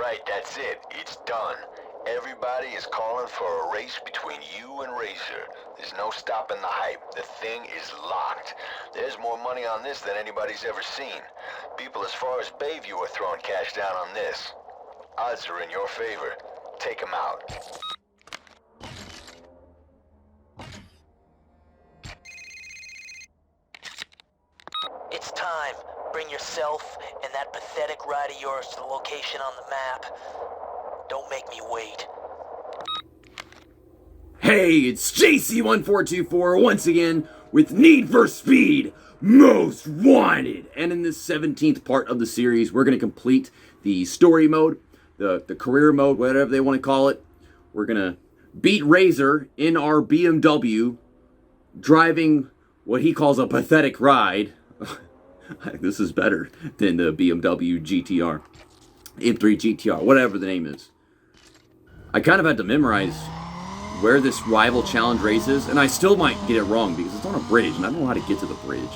Right, that's it. It's done. Everybody is calling for a race between you and Razor. There's no stopping the hype. The thing is locked. There's more money on this than anybody's ever seen. People as far as Bayview are throwing cash down on this. Odds are in your favor. Take 'em out. It's time. Bring yourself and that pathetic ride of yours to the location on the map. Don't make me wait. Hey, it's JC1424 once again with Need for Speed Most Wanted. And in this 17th part of the series, we're going to complete the story mode, the career mode, whatever they want to call it. We're going to beat Razor in our BMW, driving what he calls a pathetic ride. This is better than the BMW GTR, M3 GTR, whatever the name is. I kind of had to memorize where this rival challenge race is, and I still might get it wrong because it's on a bridge, and I don't know how to get to the bridge.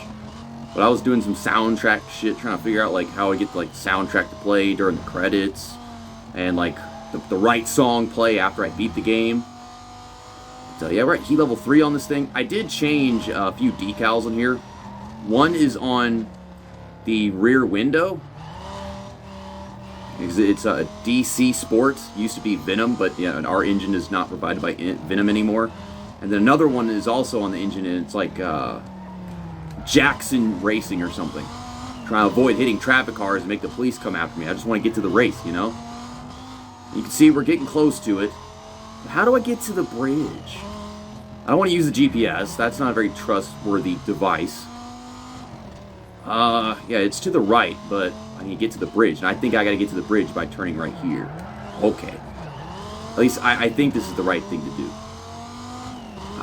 But I was doing some soundtrack shit, trying to figure out like how I get like soundtrack to play during the credits, and like the right song play after I beat the game. So yeah, we're at heat level 3 on this thing. I did change a few decals in here. One is on the rear window. It's a DC Sports. Used to be Venom, but yeah, our engine is not provided by Venom anymore. And then another one is also on the engine, and it's like Jackson Racing or something. Trying to avoid hitting traffic cars and make the police come after me. I just want to get to the race, you know? You can see we're getting close to it. But how do I get to the bridge? I don't want to use the GPS. That's not a very trustworthy device. Yeah, it's to the right, but I need to get to the bridge, and I think I gotta get to the bridge by turning right here. Okay. At least I think this is the right thing to do.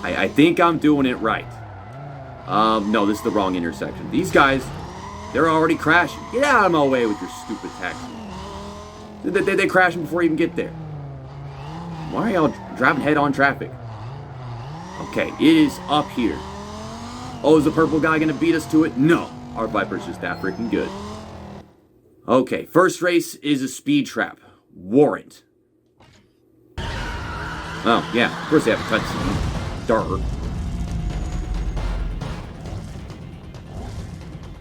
I think I'm doing it right. No, this is the wrong intersection. These guys, they're already crashing. Get out of my way with your stupid taxi. They crashing before you even get there. Why are y'all driving head-on traffic? Okay, it is up here. Oh, is the purple guy gonna beat us to it? No. Our Viper's just that freaking good. Okay, first race is a speed trap. Warrant. Oh, yeah, of course they have a cutscene. Dark.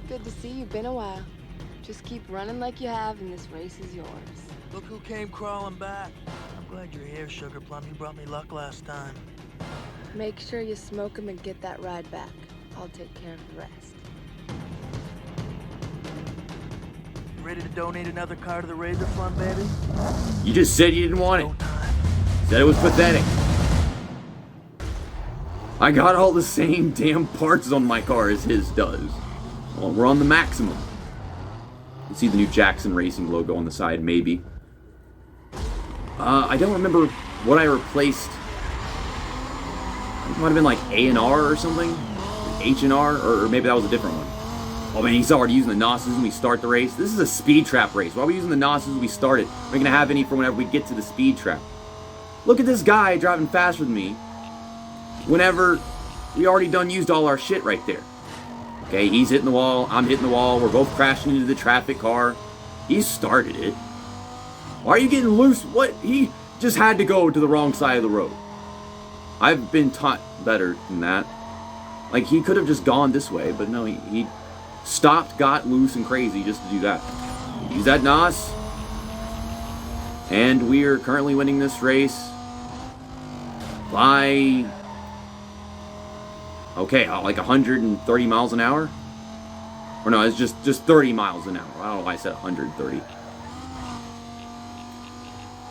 Good to see you. Been a while. Just keep running like you have, and this race is yours. Look who came crawling back. I'm glad you're here, Sugar Plum. You brought me luck last time. Make sure you smoke him and get that ride back. I'll take care of the rest. Ready to donate another car to the Razor Fund, baby? You just said you didn't want it. Said it was pathetic. I got all the same damn parts on my car as his does. Well, we're on the maximum. You see the new Jackson Racing logo on the side, maybe. I don't remember what I replaced. It might have been like A&R or something? H&R? Or maybe that was a different one. Oh man, he's already using the NOSes when we start the race. This is a speed trap race. Why are we using the NOSes when we start it? We're gonna have any for whenever we get to the speed trap. Look at this guy driving faster than me. Whenever we already done used all our shit right there. Okay, he's hitting the wall, I'm hitting the wall, we're both crashing into the traffic car. He started it. Why are you getting loose? What? He just had to go to the wrong side of the road. I've been taught better than that. Like, he could have just gone this way, but no, he stopped, got loose and crazy just to do that. Use that NOS. And we are currently winning this race by, okay, like 130 miles an hour? Or no, it's just 30 miles an hour. I don't know why I said 130.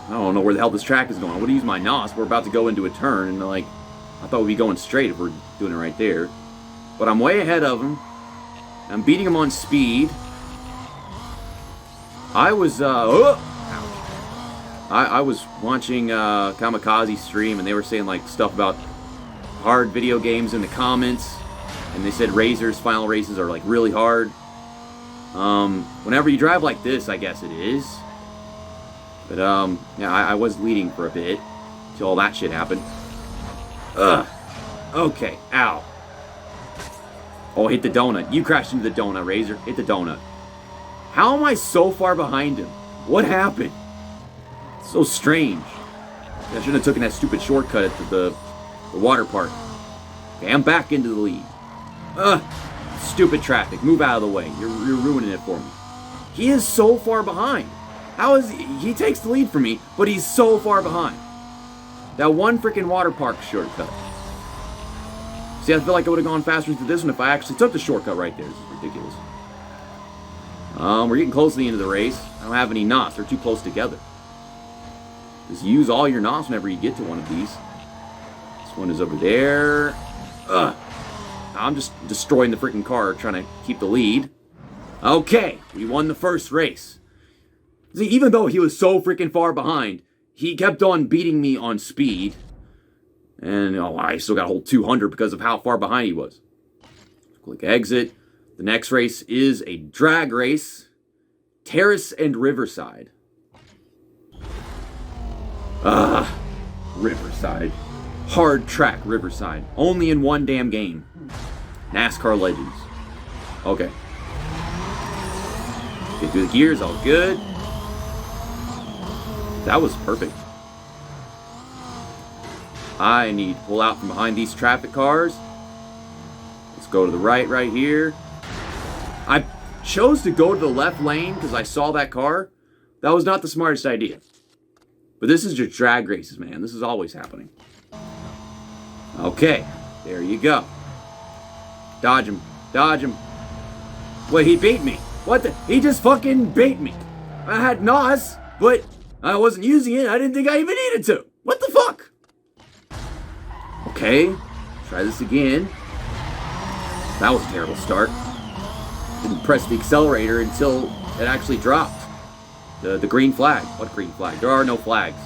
I don't know where the hell this track is going. I would use my NOS. We're about to go into a turn, and like, I thought we'd be going straight if we're doing it right there. But I'm way ahead of him. I'm beating him on speed. I was, I was watching Kamikaze stream, and they were saying like stuff about hard video games in the comments, and they said Razor's final races are like really hard. Whenever you drive like this, I guess it is. But yeah, I was leading for a bit till all that shit happened. Ugh. Okay. Ow. Oh, hit the donut. You crashed into the donut, Razor. Hit the donut. How am I so far behind him? What happened? So strange. I shouldn't have taken that stupid shortcut at the water park. Okay, I'm back into the lead. Stupid traffic. Move out of the way. You're ruining it for me. He is so far behind. How is he takes the lead from me, but he's so far behind. That one freaking water park shortcut. See, I feel like I would have gone faster through this one if I actually took the shortcut right there. This is ridiculous. We're getting close to the end of the race. I don't have any knots. They're too close together. Just use all your knots whenever you get to one of these. This one is over there. I'm just destroying the freaking car, trying to keep the lead. Okay, we won the first race. See, even though he was so freaking far behind, he kept on beating me on speed. And I still got to hold 200 because of how far behind he was. Click exit. The next race is a drag race. Terrace and Riverside. Riverside. Hard track Riverside. Only in one damn game. NASCAR Legends. Okay. Get through the gears, all good. That was perfect. I need to pull out from behind these traffic cars. Let's go to the right here. I chose to go to the left lane because I saw that car. That was not the smartest idea. But this is just drag races, man. This is always happening. Okay, there you go. Dodge him. Dodge him. Wait, he beat me. What the? He just fucking beat me. I had NOS, but I wasn't using it. I didn't think I even needed to. What the fuck? Okay, try this again. That was a terrible start. Didn't press the accelerator until it actually dropped. The green flag. What green flag? There are no flags.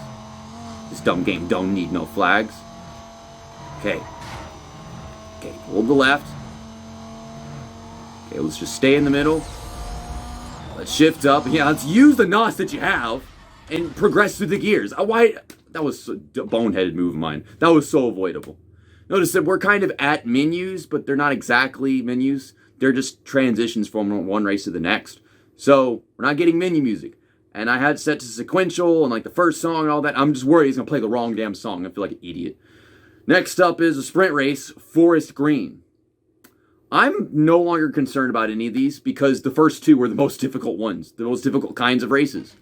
This dumb game don't need no flags. Okay. Okay, hold the left. Okay, let's just stay in the middle. Let's shift up. Yeah, let's use the NOS that you have and progress through the gears. Why? That was a boneheaded move of mine. That was so avoidable. Notice that we're kind of at menus, but they're not exactly menus. They're just transitions from one race to the next. So we're not getting menu music. And I had set to sequential and like the first song and all that. I'm just worried he's going to play the wrong damn song. I feel like an idiot. Next up is a sprint race, Forest Green. I'm no longer concerned about any of these because the first two were the most difficult ones. The most difficult kinds of races.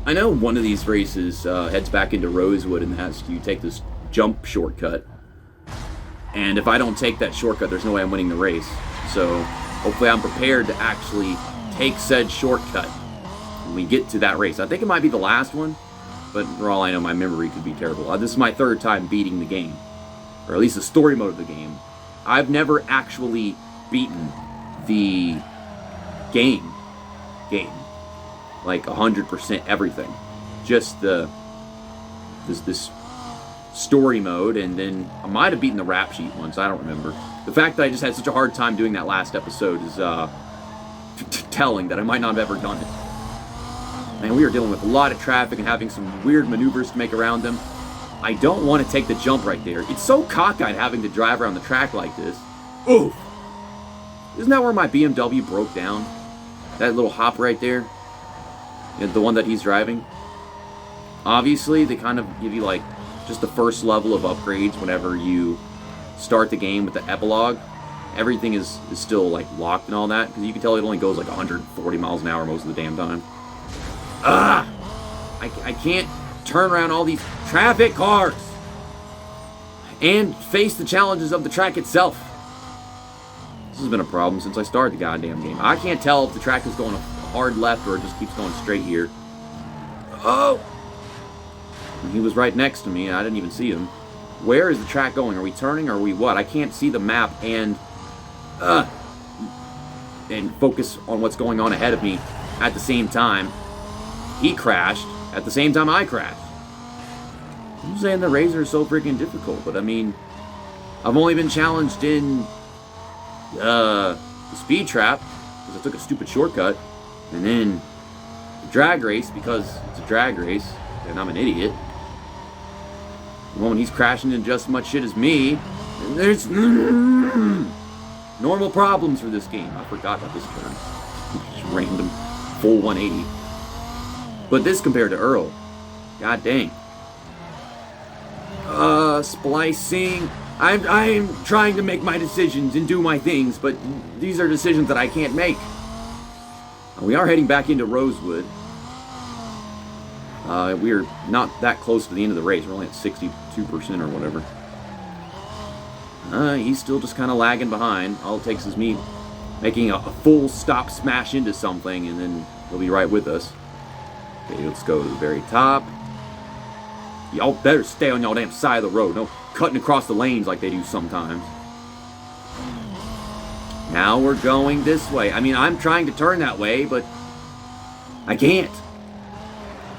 I know one of these races heads back into Rosewood and has you take this jump shortcut. And if I don't take that shortcut, there's no way I'm winning the race. So hopefully I'm prepared to actually take said shortcut when we get to that race. I think it might be the last one, but for all I know, my memory could be terrible. This is my third time beating the game, or at least the story mode of the game. I've never actually beaten the game. Like 100% everything. Just this story mode, and then I might have beaten the rap sheet once, I don't remember. The fact that I just had such a hard time doing that last episode is telling that I might not have ever done it. Man, we are dealing with a lot of traffic and having some weird maneuvers to make around them. I don't want to take the jump right there. It's so cockeyed having to drive around the track like this. Oof! Isn't that where my BMW broke down? That little hop right there? The one that he's driving? Obviously, they kind of give you like just the first level of upgrades whenever you start the game with the epilogue. Everything is still like locked and all that, because you can tell it only goes like 140 miles an hour most of the damn time. I can't turn around all these traffic cars and face the challenges of the track itself. This has been a problem since I started the goddamn game. I can't tell if the track is going a hard left or it just keeps going straight here. Oh! He was right next to me and I didn't even see him. Where is the track going? Are we turning or are we what? I can't see the map and focus on what's going on ahead of me at the same time. He crashed at the same time I crashed. I'm saying the Razor is so freaking difficult, but I mean, I've only been challenged in the speed trap because I took a stupid shortcut, and then the drag race because it's a drag race and I'm an idiot. The moment he's crashing into just as much shit as me, and there's normal problems for this game. I forgot about this turn. Just random full 180. But this compared to Earl, god dang. Splicing. I'm trying to make my decisions and do my things, but these are decisions that I can't make. We are heading back into Rosewood. We're not that close to the end of the race. We're only at 62% or whatever. He's still just kind of lagging behind. All it takes is me making a full stop smash into something, and then he'll be right with us. Okay, let's go to the very top. Y'all better stay on y'all damn side of the road. No cutting across the lanes like they do sometimes. Now we're going this way. I mean, I'm trying to turn that way, but I can't.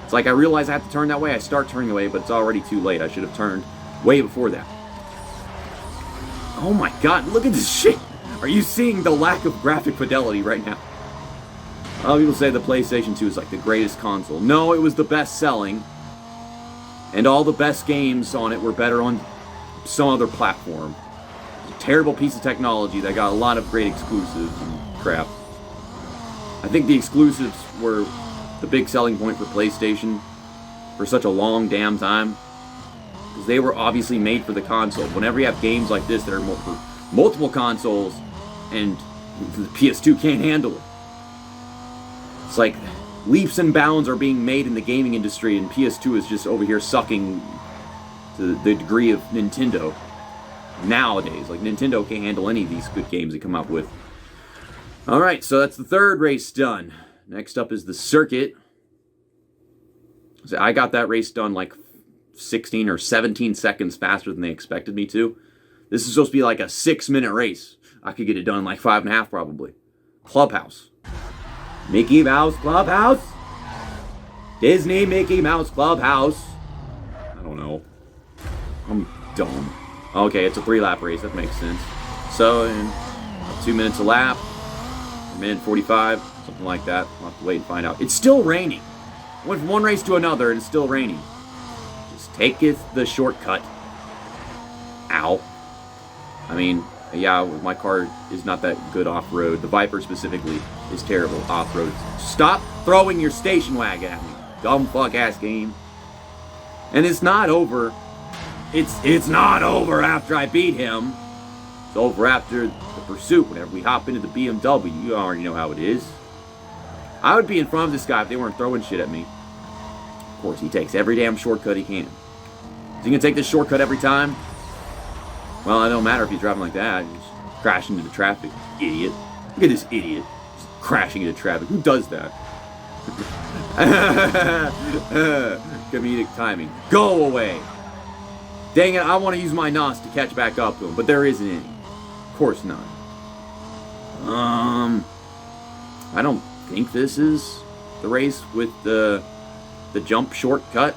It's like I realize I have to turn that way. I start turning away, but it's already too late. I should have turned way before that. Oh my god, look at this shit. Are you seeing the lack of graphic fidelity right now? A lot of people say the PlayStation 2 is like the greatest console. No, it was the best selling. And all the best games on it were better on some other platform. It's a terrible piece of technology that got a lot of great exclusives and crap. I think the exclusives were the big selling point for PlayStation for such a long damn time. Because they were obviously made for the console. Whenever you have games like this that are for multiple consoles and the PS2 can't handle it. It's like leaps and bounds are being made in the gaming industry, and PS2 is just over here sucking to the degree of Nintendo nowadays. Like, Nintendo can't handle any of these good games they come up with. Alright, so that's the third race done. Next up is the circuit. So I got that race done like 16 or 17 seconds faster than they expected me to. This is supposed to be like a 6-minute race. I could get it done in like 5.5 probably. Clubhouse. Mickey Mouse Clubhouse? Disney Mickey Mouse Clubhouse? I don't know. I'm dumb. Okay, it's a 3-lap race. That makes sense. So, in 2 minutes a lap. 1 minute 45. Something like that. I'll have to wait and find out. It's still raining. I went from one race to another and it's still raining. Just take the shortcut. Ow. I mean, yeah, my car is not that good off-road. The Viper specifically is terrible off-road. Stop throwing your station wagon at me. Dumb fuck-ass game. And it's not over. It's not over after I beat him. It's over after the pursuit. Whenever we hop into the BMW, you already know how it is. I would be in front of this guy if they weren't throwing shit at me. Of course, he takes every damn shortcut he can. Is he gonna take this shortcut every time? Well, it don't matter if he's driving like that. He's just crashing into the traffic. Idiot. Look at this idiot. Just crashing into traffic. Who does that? Comedic timing. Go away. Dang it, I want to use my NOS to catch back up to him, but there isn't any. Of course not. I don't think this is the race with the jump shortcut.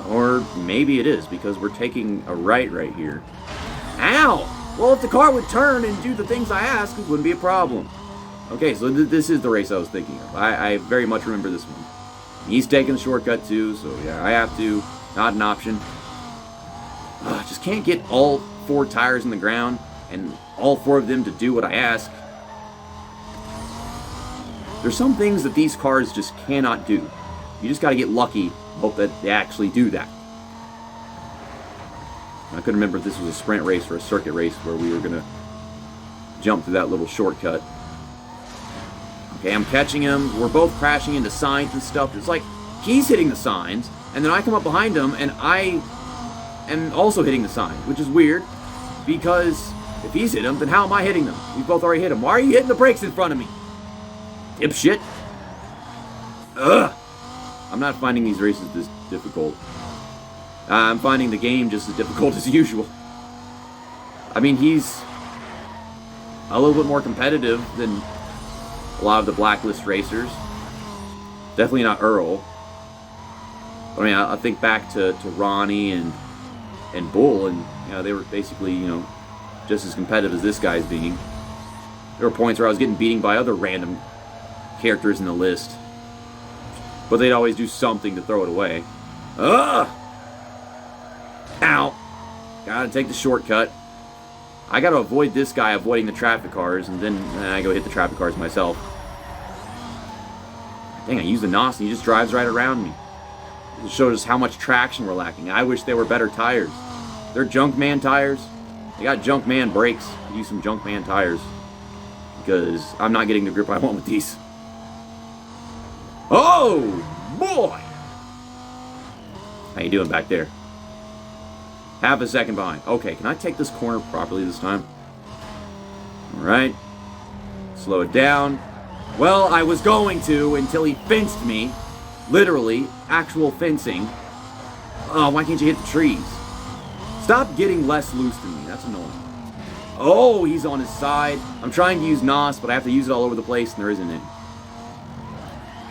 Or maybe it is, because we're taking a right here. Ow! Well, if the car would turn and do the things I asked, it wouldn't be a problem. Okay, so this is the race I was thinking of. I very much remember this one. He's taking the shortcut too, so yeah, I have to. Not an option. Just can't get all 4 tires in the ground and all 4 of them to do what I ask. There's some things that these cars just cannot do. You just gotta get lucky, hope that they actually do that. I couldn't remember if this was a sprint race or a circuit race where we were gonna jump through that little shortcut. Okay, I'm catching him. We're both crashing into signs and stuff. It's like he's hitting the signs, and then I come up behind him, and I am also hitting the signs, which is weird, because if he's hit them, then how am I hitting them? We both already hit him. Why are you hitting the brakes in front of me? Dipshit. Ugh. I'm not finding these races this difficult. I'm finding the game just as difficult as usual. I mean, he's a little bit more competitive than a lot of the Blacklist racers. Definitely not Earl. I mean, I think back to Ronnie and Bull, and you know, they were basically, you know, just as competitive as this guy's being. There were points where I was getting beaten by other random characters in the list, but they'd always do something to throw it away. Ugh! Ow! Gotta take the shortcut. I gotta avoid this guy avoiding the traffic cars, and then I go hit the traffic cars myself. Dang, I used the NOS and he just drives right around me. It shows us how much traction we're lacking. I wish they were better tires. They're Junkman tires. They got Junkman brakes. Use some Junkman tires. Because I'm not getting the grip I want with these. Oh, boy! How you doing back there? Half a second behind. Okay, can I take this corner properly this time? Alright. Slow it down. Well, I was going to until he fenced me. Literally, actual fencing. Oh, why can't you hit the trees? Stop getting less loose than me. That's annoying. Oh, he's on his side. I'm trying to use NOS, but I have to use it all over the place, and there isn't any.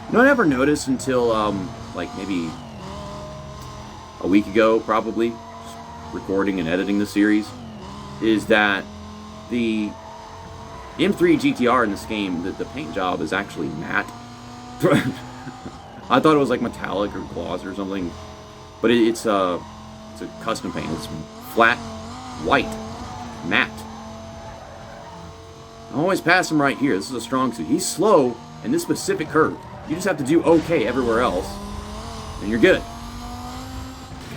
You know, I never noticed until, like, maybe a week ago, probably, recording and editing the series, is that the M3 GTR in this game, the paint job is actually matte. I thought it was like metallic or gloss or something, but it's a custom paint. It's flat white, matte. I always pass him right here. This is a strong suit. He's slow in this specific curve. You just have to do okay everywhere else, and you're good.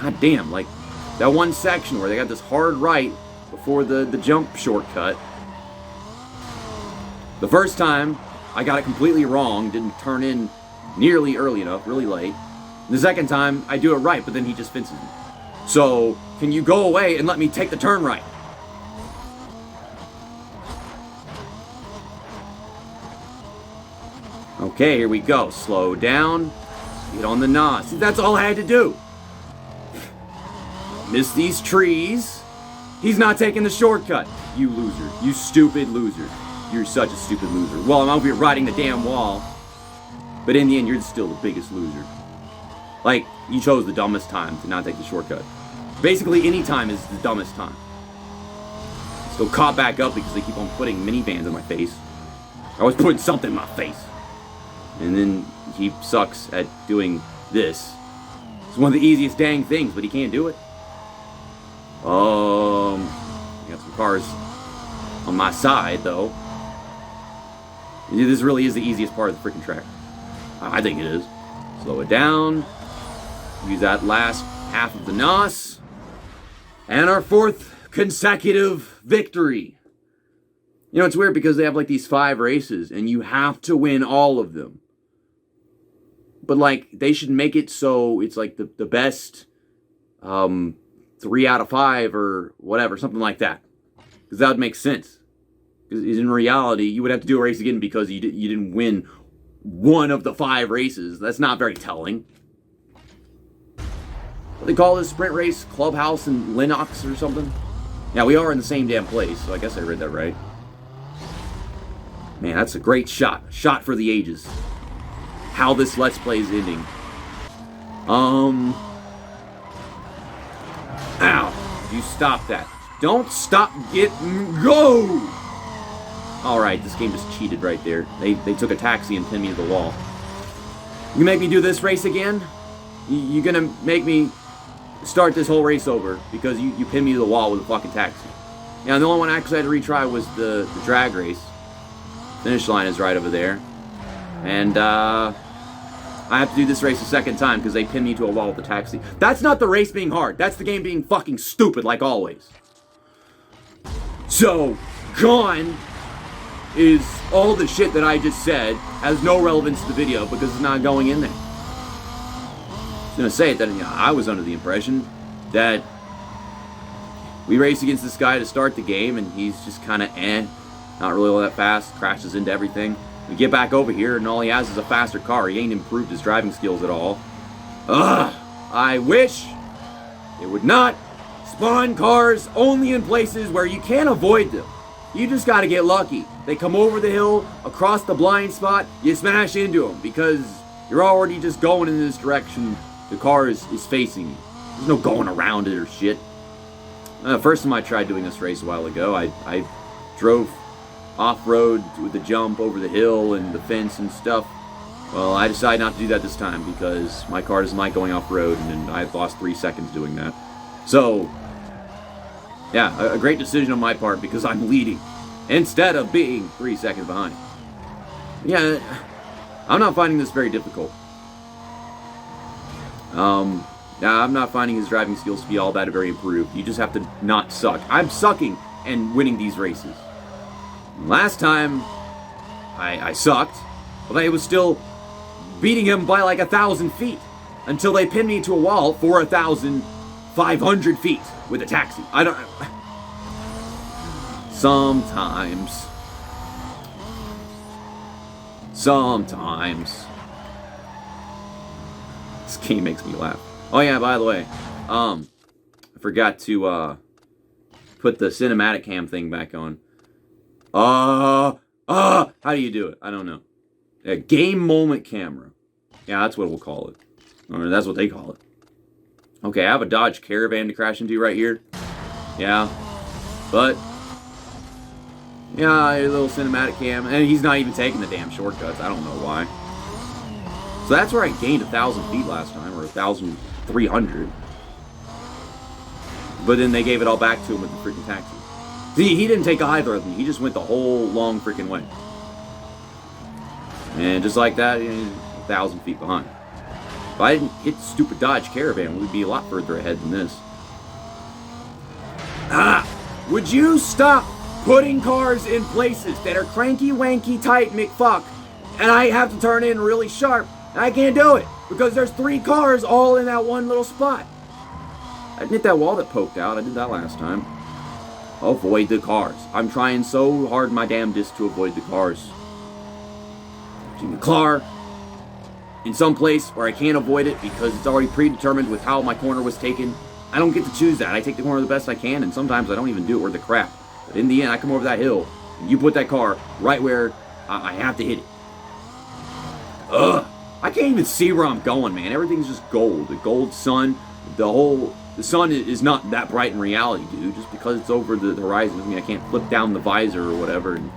God damn, like that one section where they got this hard right before the jump shortcut. The first time, I got it completely wrong, didn't turn in nearly early enough, really late. The second time, I do it right, but then he just fences me. So, can you go away and let me take the turn right? Okay, here we go. Slow down. Get on the NOS. See, that's all I had to do. Miss these trees. He's not taking the shortcut. You loser. You stupid loser. You're such a stupid loser. Well, I'm over here riding the damn wall. But in the end, you're still the biggest loser. Like, you chose the dumbest time to not take the shortcut. Basically, any time is the dumbest time. Still caught back up because they keep on putting minivans in my face. I was putting something in my face. And then he sucks at doing this. It's one of the easiest dang things, but he can't do it. I got some cars on my side, though. This really is the easiest part of the freaking track. I think it is. Slow it down. Use that last half of the NOS. And our fourth consecutive victory. You know, it's weird because they have like these 5 races and you have to win all of them. But like, they should make it so it's like the best 3 out of 5 or whatever, something like that. Because that would make sense. Because in reality, you would have to do a race again because you didn't win one of the 5 races. That's not very telling. What they call this sprint race? Clubhouse in Lennox or something? Yeah, we are in the same damn place, so I guess I read that right. Man, that's a great shot. Shot for the ages. How this Let's Play is ending. Ow. You stop that. Don't stop. Go! Alright, this game just cheated right there. They took a taxi and pinned me to the wall. You make me do this race again? You gonna make me start this whole race over because you pinned me to the wall with a fucking taxi. Yeah, the only one I actually had to retry was the drag race. Finish line is right over there. And, I have to do this race a second time because they pinned me to a wall with the taxi. That's not the race being hard. That's the game being fucking stupid like always. So, gone is all the shit that I just said has no relevance to the video because it's not going in there. I was gonna say that I was under the impression that we race against this guy to start the game and he's just kind of not really all that fast, crashes into everything. We get back over here and all he has is a faster car. He ain't improved his driving skills at all. Ugh! I wish it would not spawn cars only in places where you can't avoid them. You just gotta get lucky. They come over the hill, across the blind spot, you smash into them because you're already just going in this direction the car is facing you. There's no going around it or shit. First time I tried doing this race a while ago, I drove off-road with the jump over the hill and the fence and stuff. Well, I decided not to do that this time because my car doesn't like going off-road and I lost 3 seconds doing that. So, yeah, a great decision on my part because I'm leading instead of being 3 seconds behind. Yeah, I'm not finding this very difficult. I'm not finding his driving skills to be all that very improved. You just have to not suck. I'm sucking and winning these races. Last time, I sucked, but I was still beating him by like 1,000 feet until they pinned me to a wall for 1,500 feet with a taxi. I don't... Sometimes. This game makes me laugh. Oh yeah, by the way, I forgot to put the cinematic cam thing back on. How do you do it? I don't know. A game moment camera. Yeah, that's what we'll call it. Or that's what they call it. Okay, I have a Dodge Caravan to crash into right here. Yeah, but yeah, a little cinematic cam, and he's not even taking the damn shortcuts. I don't know why. So that's where I gained 1,000 feet last time, or 1,300. But then they gave it all back to him with the freaking taxi. See, he didn't take either of them. He just went the whole long freaking way. And just like that, 1,000 feet behind. If I didn't hit the stupid Dodge Caravan, we'd be a lot further ahead than this. Would you stop putting cars in places that are cranky, wanky, tight, McFuck, and I have to turn in really sharp, and I can't do it because there's 3 cars all in that one little spot. I didn't hit that wall that poked out. I did that last time. Avoid the cars. I'm trying so hard my damnedest to avoid the cars. In the car, in some place where I can't avoid it because it's already predetermined with how my corner was taken. I don't get to choose that. I take the corner the best I can, and sometimes I don't even do it worth the crap. But in the end, I come over that hill, and you put that car right where I have to hit it. Ugh. I can't even see where I'm going, man. Everything's just gold. The gold sun. The sun is not that bright in reality, dude. Just because it's over the horizon doesn't mean I can't flip down the visor or whatever and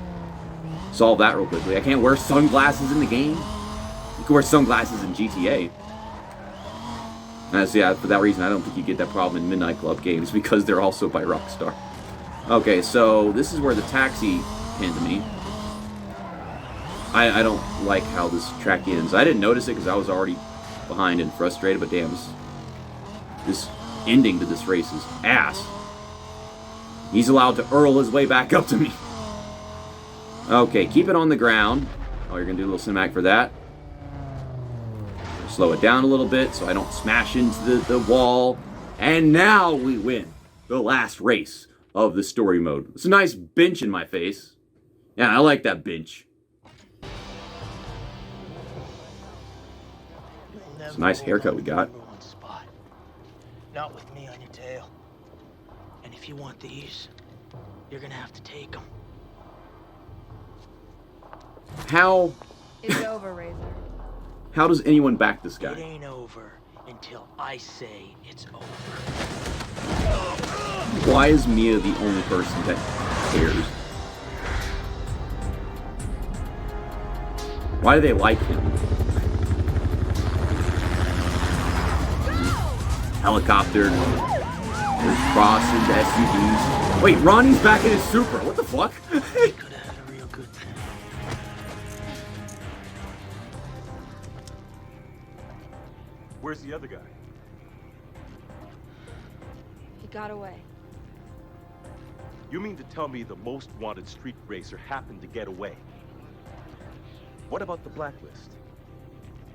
solve that real quickly. I can't wear sunglasses in the game. You can wear sunglasses in GTA. Yeah, for that reason, I don't think you get that problem in Midnight Club games because they're also by Rockstar. Okay, so this is where the taxi pinned me. I don't like how this track ends. I didn't notice it because I was already behind and frustrated, but damn, this ending to this race is ass. He's allowed to Earl his way back up to me. Okay, keep it on the ground. Oh, you're going to do a little cinematic for that. Slow it down a little bit so I don't smash into the wall. And now we win the last race of the story mode. It's a nice bench in my face. Yeah, I like that bench. It's a nice haircut we got. Not with me on your tail. And if you want these, you're gonna have to take them. How? It's over, Razor. How does anyone back this guy? It ain't over until I say it's over. Why is Mia the only person that cares? Why do they like him? Helicopter, there's crosses, SUVs. Wait, Ronnie's back in his Supra. What the fuck? Could have had a real good thing. Where's the other guy? He got away. You mean to tell me the most wanted street racer happened to get away? What about the blacklist?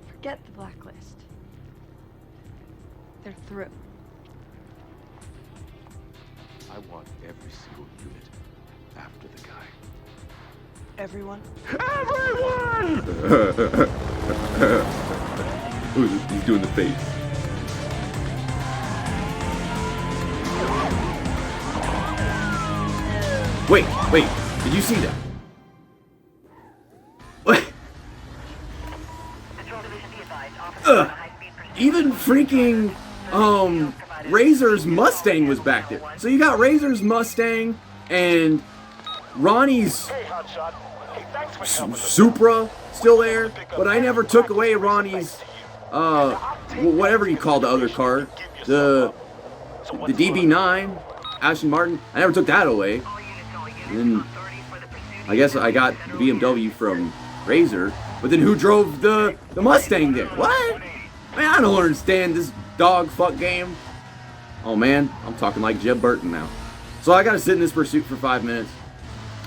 Forget the blacklist. They're through. I want every single unit after the guy. Everyone? He's doing the face. Wait, did you see that? What? Even freaking, Razor's Mustang was back there. So you got Razor's Mustang and Ronnie's Supra still there, but I never took away Ronnie's, whatever you call the other car, the DB9, Aston Martin. I never took that away. And then I guess I got the BMW from Razor, but then who drove the Mustang there? What? Man, I don't understand this dog fuck game. Oh man, I'm talking like Jeb Burton now. So I gotta sit in this pursuit for 5 minutes,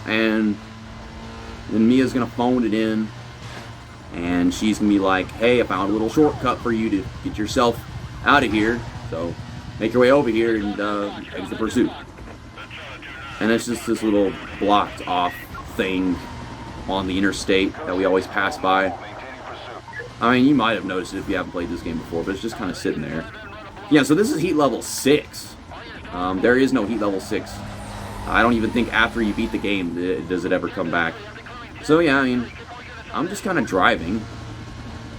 and then Mia's gonna phone it in, and she's gonna be like, hey, I found a little shortcut for you to get yourself out of here, so make your way over here and exit the pursuit. And it's just this little blocked off thing on the interstate that we always pass by. I mean, you might have noticed it if you haven't played this game before, but it's just kind of sitting there. Yeah, so this is heat level 6. There is no heat level 6. I don't even think after you beat the game does it ever come back. So yeah, I mean, I'm just kind of driving.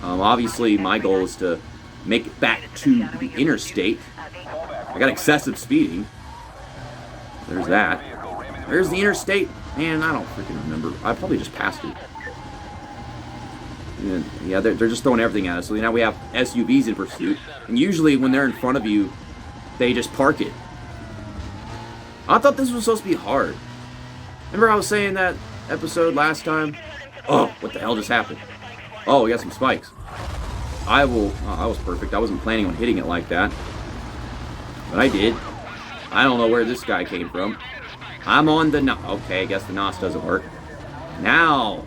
Obviously, my goal is to make it back to the interstate. I got excessive speeding. There's that. There's the interstate. Man, I don't freaking remember. I probably just passed it. Yeah, they're just throwing everything at us. So now we have SUVs in pursuit. And usually when they're in front of you, they just park it. I thought this was supposed to be hard. Remember I was saying that episode last time? Oh, what the hell just happened? Oh, we got some spikes. I was perfect. I wasn't planning on hitting it like that. But I did. I don't know where this guy came from. I'm on the NOS. Okay, I guess the NOS doesn't work. Now.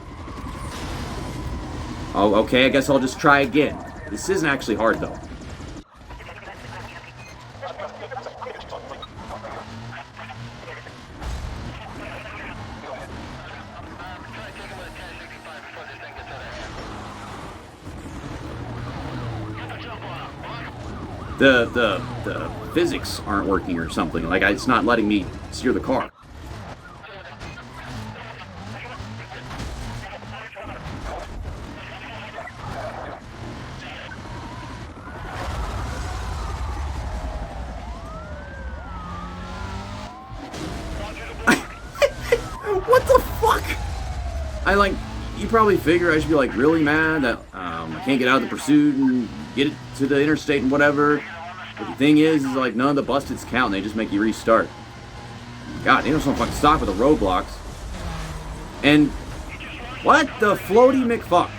Oh, okay, I guess I'll just try again. This isn't actually hard, though. The physics aren't working or something. Like, it's not letting me steer the car. What the fuck? You probably figure I should be like really mad that I can't get out of the pursuit and get it to the interstate and whatever. But the thing is like none of the busteds count and they just make you restart. God, they don't fucking stop with the roadblocks. And what the floaty McFuck?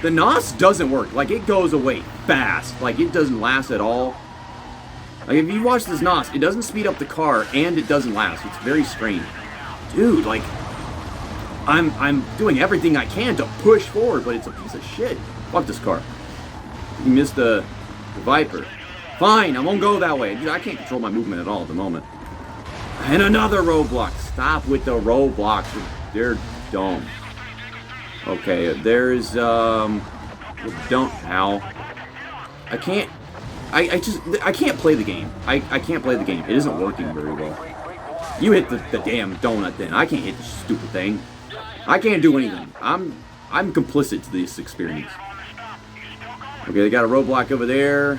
The NOS doesn't work. Like it goes away fast. Like it doesn't last at all. Like if you watch this NOS, it doesn't speed up the car and it doesn't last. It's very strange. Dude, like I'm doing everything I can to push forward, but it's a piece of shit. Fuck this car. You missed the Viper. Fine, I won't go that way. Dude, I can't control my movement at all at the moment. And another roadblock. Stop with the roadblocks. They're dumb. Okay, there's ow. I can't play the game. I can't play the game. It isn't working very well. You hit the damn donut then. I can't hit this stupid thing. I can't do anything. I'm complicit to this experience. Okay, they got a roadblock over there.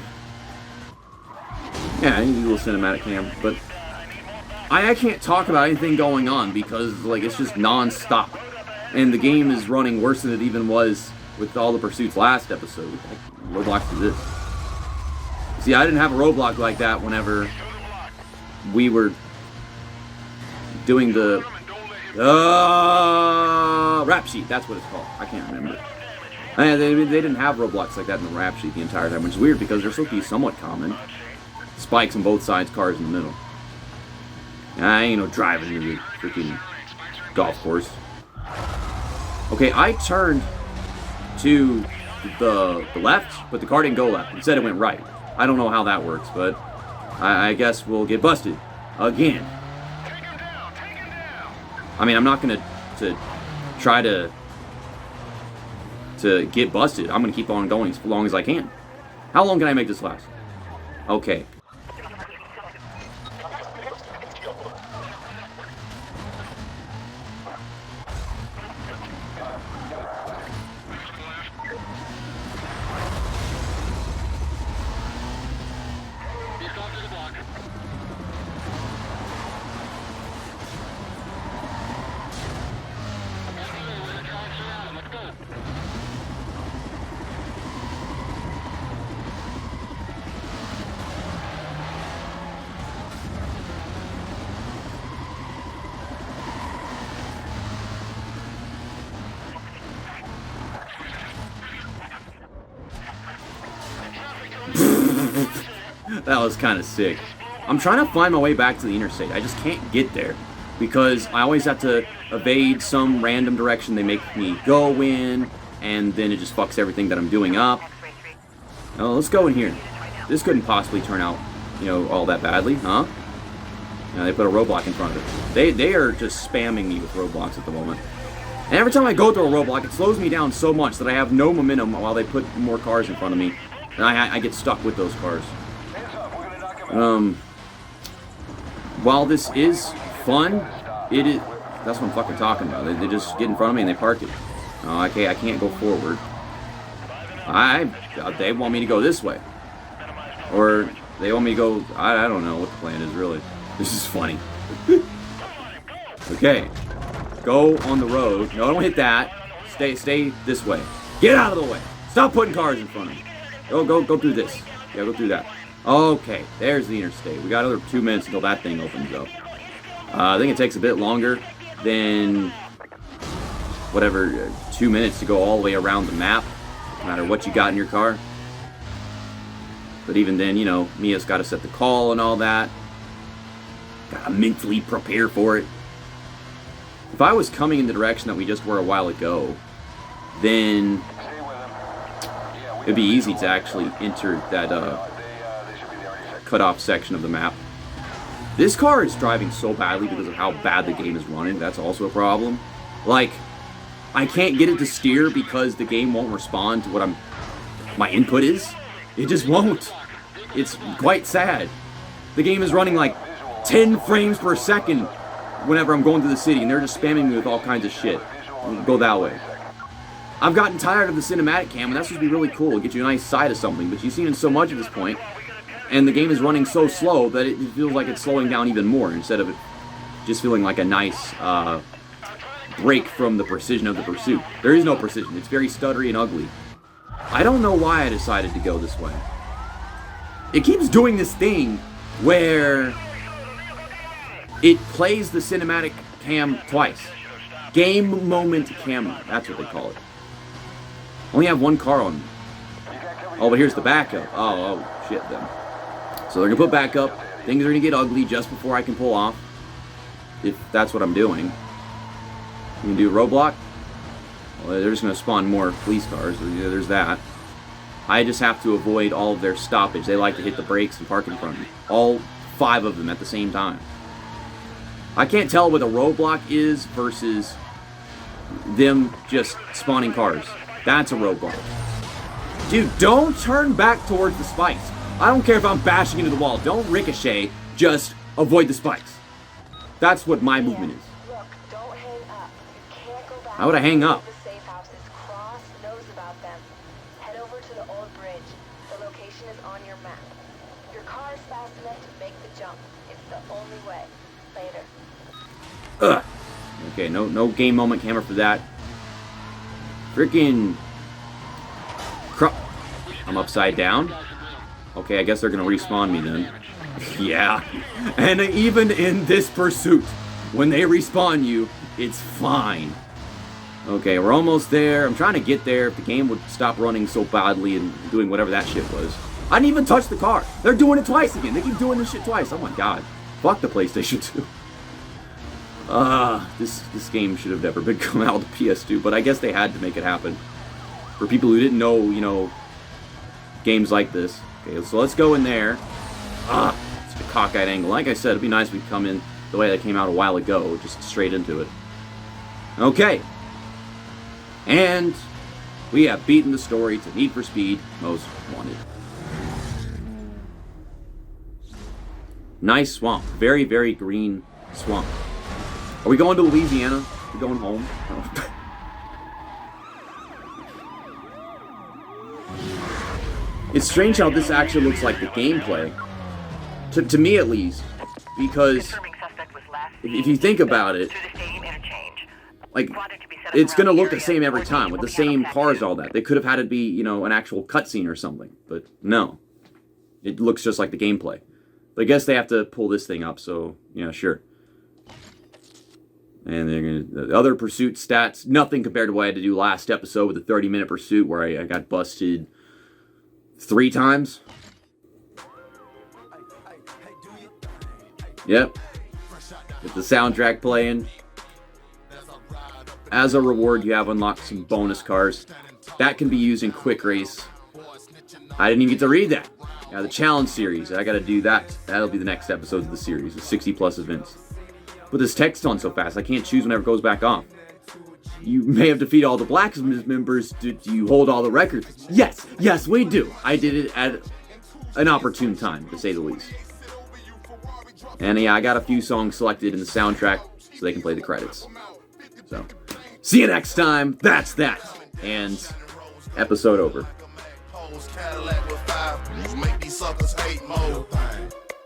Yeah, I need a little cinematic cam, but I can't talk about anything going on because like it's just non-stop. And the game is running worse than it even was with all the pursuits last episode. Like, roadblocks to this. See, I didn't have a roadblock like that whenever we were doing the rap sheet. That's what it's called. I can't remember. And they didn't have roadblocks like that in the rap sheet the entire time, which is weird because they're supposed to be somewhat common. Spikes on both sides, cars in the middle. And I ain't no driving in the freaking golf course. Okay, I turned to the left, but the car didn't go left. Instead, it went right. I don't know how that works, but I guess we'll get busted again. I mean, I'm not gonna try to get busted. I'm gonna keep on going as long as I can. How long can I make this last? Okay. That was kind of sick. I'm trying to find my way back to the interstate. I just can't get there because I always have to evade some random direction they make me go in, and then it just fucks everything that I'm doing up. Oh, let's go in here. This couldn't possibly turn out, all that badly, huh? They put a roadblock in front of it. They are just spamming me with roadblocks at the moment. And every time I go through a roadblock, it slows me down so much that I have no momentum while they put more cars in front of me. And I get stuck with those cars. While this is fun, it is... That's what I'm fucking talking about. They just get in front of me and they park it. Okay, I can't go forward. They want me to go this way. Or they want me to go... I don't know what the plan is, really. This is funny. Okay. Go on the road. No, don't hit that. Stay this way. Get out of the way. Stop putting cars in front of me. Go through this. Yeah, go through that. Okay, there's the interstate. We got another 2 minutes until that thing opens up. I think it takes a bit longer than... 2 minutes to go all the way around the map. No matter what you got in your car. But even then, Mia's got to set the call and all that. Gotta mentally prepare for it. If I was coming in the direction that we just were a while ago, then it'd be easy to actually enter that cut-off section of the map. This car is driving so badly because of how bad the game is running. That's also a problem. Like, I can't get it to steer because the game won't respond to what my input is. It just won't. It's quite sad. The game is running like 10 frames per second whenever I'm going through the city, and they're just spamming me with all kinds of shit. Go that way. I've gotten tired of the cinematic cam, and that's supposed to be really cool. It'll get you a nice sight of something, but you've seen it so much at this point, and the game is running so slow that it feels like it's slowing down even more, instead of it just feeling like a nice break from the precision of the pursuit. There is no precision. It's very stuttery and ugly. I don't know why I decided to go this way. It keeps doing this thing where it plays the cinematic cam twice. Game moment camera. That's what they call it. Only have one car on me. Oh, but here's the backup. Oh, shit then. So they're going to put backup. Things are going to get ugly just before I can pull off. If that's what I'm doing. You can do roadblock. Well, they're just going to spawn more police cars. There's that. I just have to avoid all of their stoppage. They like to hit the brakes and park in front of me. All 5 of them at the same time. I can't tell what a roadblock is versus them just spawning cars. That's a roadblock. Dude, don't turn back towards the spikes. I don't care if I'm bashing into the wall. Don't ricochet. Just avoid the spikes. That's what my movement is. Look, don't hang up. You can't go back. How would I hang up? The safe houses. Cross knows about them. Head over to the old bridge. The location is on your map. Your car is fast enough to make the jump. It's the only way. Later. Ugh. Okay, no game moment camera for that. Freaking... I'm upside down. Okay, I guess they're gonna respawn me then. Yeah. And even in this pursuit, when they respawn you, it's fine. Okay, we're almost there. I'm trying to get there. If the game would stop running so badly and doing whatever that shit was. I didn't even touch the car. They're doing it twice again. They keep doing this shit twice. Oh my god. Fuck the PlayStation 2. This game should have never been come out to PS2, but I guess they had to make it happen. For people who didn't know, games like this. Okay, so let's go in there. It's a cockeyed angle. Like I said, it'd be nice if we come in the way that came out a while ago, just straight into it. Okay. And we have beaten the story to Need for Speed Most Wanted. Nice swamp. Very, very green swamp. Are we going to Louisiana? Are we going home? Oh. It's strange how this actually looks like the gameplay. To me at least. Because if you think about it, like, it's going to look the same every time with the same cars, all that. They could have had it be, an actual cutscene or something. But no. It looks just like the gameplay. But I guess they have to pull this thing up, so, yeah, sure. And they're gonna, the other pursuit stats, nothing compared to what I had to do last episode with the 30-minute pursuit where I got busted 3 times. Yep. Get the soundtrack playing. As a reward, you have unlocked some bonus cars. That can be used in Quick Race. I didn't even get to read that. Now the challenge series, I gotta do that. That'll be the next episode of the series, with 60 plus events. But this text on so fast, I can't choose whenever it goes back off. You may have defeated all the Blacksmith members. Do you hold all the records? Yes, we do. I did it at an opportune time, to say the least. And yeah, I got a few songs selected in the soundtrack so they can play the credits. So, see you next time. That's that. And episode over. Cadillac with 5 make these suckers hate mode.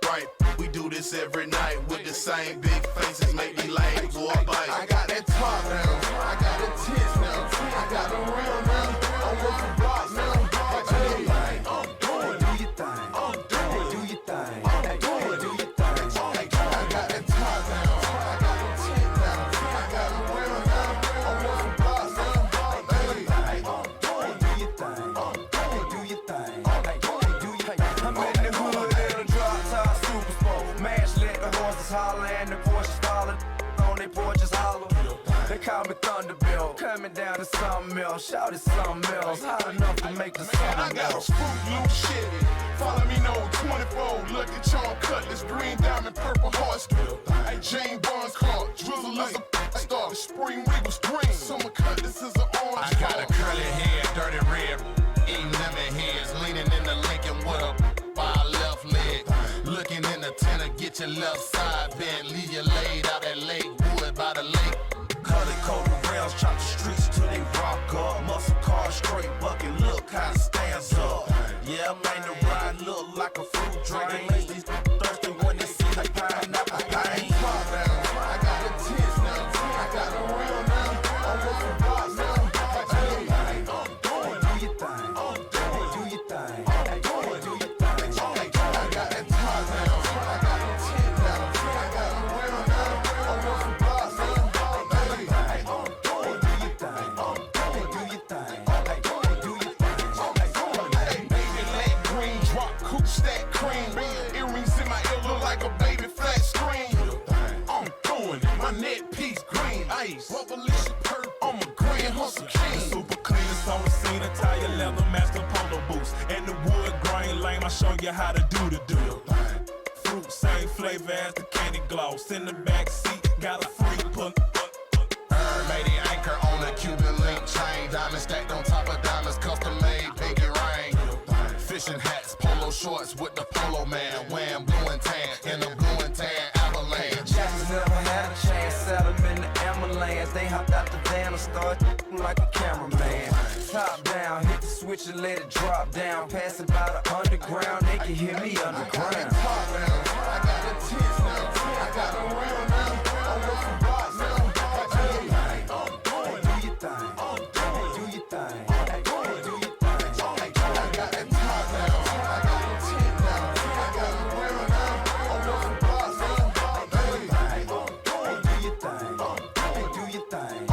Right, we do this every night with the same big faces, make me lame, boy, bite. I got that top down, I got that tits now, I got the real now, I'm working blocks now. Do your thing, do your thing, do your thing. I got that top down, I got the tits now, I got the real now, I'm working blocks now. Do your thing. I'm in the hood in a drop top super sport. Mash let the horses holler and the Porsches falling on their porches hollow. They call me Thunderbill, coming down to something else. Shout it something else, hot enough to make the sun melt. I got a Fruit Loop shit. Follow me no 24. Look at Charm Cutlass, green diamond, purple heart strip. Hey, Jane Barnes car, drizzle is a star. Spring Regal's green, summer Cutlass is an orange. I got a curly hair, dirty red. Eating lemon heads, leaning in the Lincoln with a by left leg. Looking in the tenor, get your left side bent. Leave you laid out at Lake Wood by the lake. Color coded rails, chop the streets till they rock up. Muscle car straight bucket, look how it stands up. Yeah, man, the ride look like a fruit drain. Makes these thirsty when they see the pineapple pain. I got the tits now, I got the real now. I'm working blocks now. Revolution perk, I'm a grand hustle king. Super cleanest on the scene, attire leather, master polo boots. And the wood grain lame, I show you how to do the do. Fruit, same flavor as the candy gloss. In the back seat, got a free pull. Lady anchor on a Cuban link chain. Diamond stacked on top of diamonds, custom made, pinky rain. Fishing hats, polo shorts with the polo man. Wearing blue and tan, in the blue and tan avalanche. Jackson's never had a chance, set them in the ambulance. They hopped out the van and started like a cameraman. Top down, hit the switch and let it drop down. Pass it by the underground, they can hear me underground. I got the tits now, I got the real now. I'm working blocks now. Do your thing, do your thing. I got that top now, I got the tits now, I got the real now. I'm working blocks now. Do your thing, do your thing.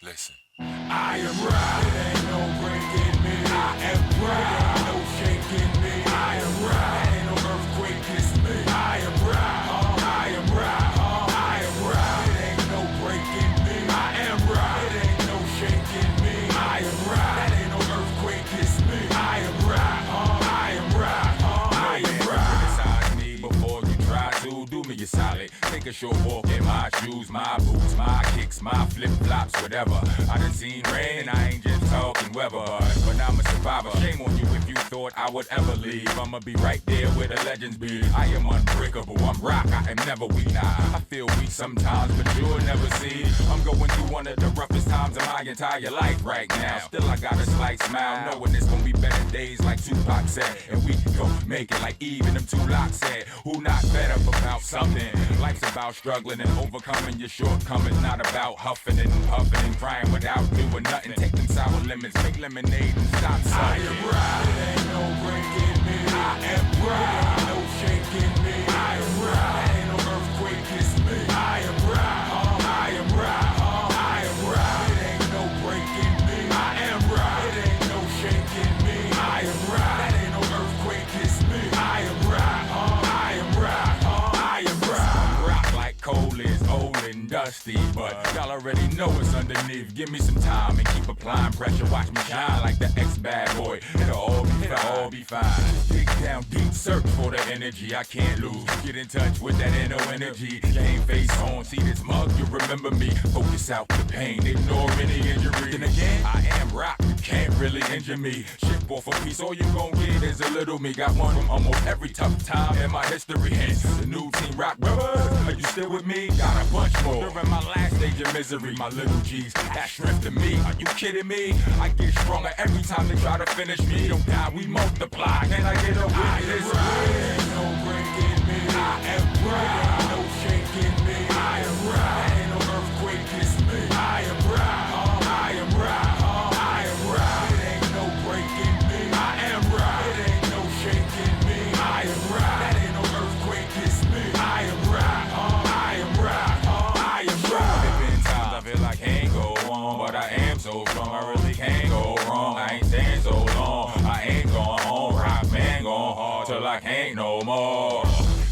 Listen. I am right, it ain't no breaking me. I am right, it ain't no shaking me. I am right, it ain't no earthquake kiss me. I am right, I am right, I am right, it ain't no breaking me. I am right, it ain't no shaking me. I am right, it ain't no earthquake kiss me. I am right, I am right, I am right. Criticize me before you try to do me a solid. Take a short walk in my shoes, my boots, my kicks, my flip-flops, whatever. I done seen rain and I ain't just talking weather. But I'm a survivor. Shame on you if you thought I would ever leave. I'ma be right there where the legends be. I am unbreakable, I'm rock, I am never weak. Nah, I feel weak sometimes, but you'll never see. I'm going through one of the roughest times of my entire life right now. Still I got a slight smile, knowing it's gonna be better days like Tupac said. And we gon' make it like Eve and them two locks said. Who not better about something? Life's a about struggling and overcoming your shortcomings. Not about huffing and puffing and crying without doing nothing. Take them sour lemons, make lemonade and stop sucking. I am right. It ain't no breaking me. I am right. It ain't no shaking me. I am right. That ain't no earthquake, it's me. I am right. I am right. I am right. It ain't no breaking me. I am right. It ain't no shaking me. I am right. That ain't no earthquake, it's me. I am right. I am right. I am right. I'm rock like coal is old and dusty, but y'all already know it's underneath. Give me some time and keep applying pressure. Watch me shine like the ex-bad boy. It'll all be fine. Just dig down deep, search for the energy I can't lose. Get in touch with that inner energy. Game face on, see this mug, you remember me. Focus out the pain, ignore any injury. Then again, I am rock, you can't really injure me. Ship off a piece, all you gon' get is a little me. Got one from almost every tough time in my history. Hence, the new team rock brothers. Are you still with me? Got a bunch more. During my last stage of misery, my little G's had strength to me. Are you kidding me? I get stronger every time they try to finish me. Don't die, we multiply. Can I get a witness? Ain't no breaking me. I am right. Ain't no shaking me. I am right. Ain't no earthquake, it's me. I am right. I am right. I am right. It ain't no breaking me. I am right. It ain't no shaking me. I am right. That ain't no earthquake, it's me. I am right. I am right. I am right. There been times I feel like I can't go on, but I am so strong. I really can't go wrong. I ain't staying so long. I ain't going home. Rock man going hard till I can't no more.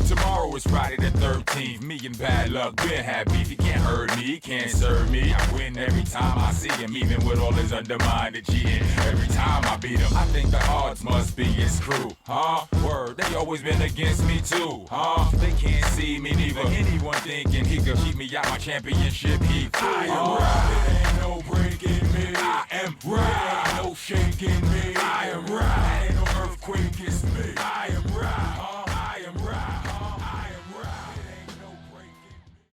Tomorrow is Friday the 13th. Me and bad luck been had beef. He can't hurt me, he can't serve me. I win every time I see him, even with all his undermined cheating. Every time I beat him, I think the odds must be his crew. Huh? Word, they always been against me too. Huh? They can't see me neither. Anyone thinking he could keep me out my championship heat. I am right.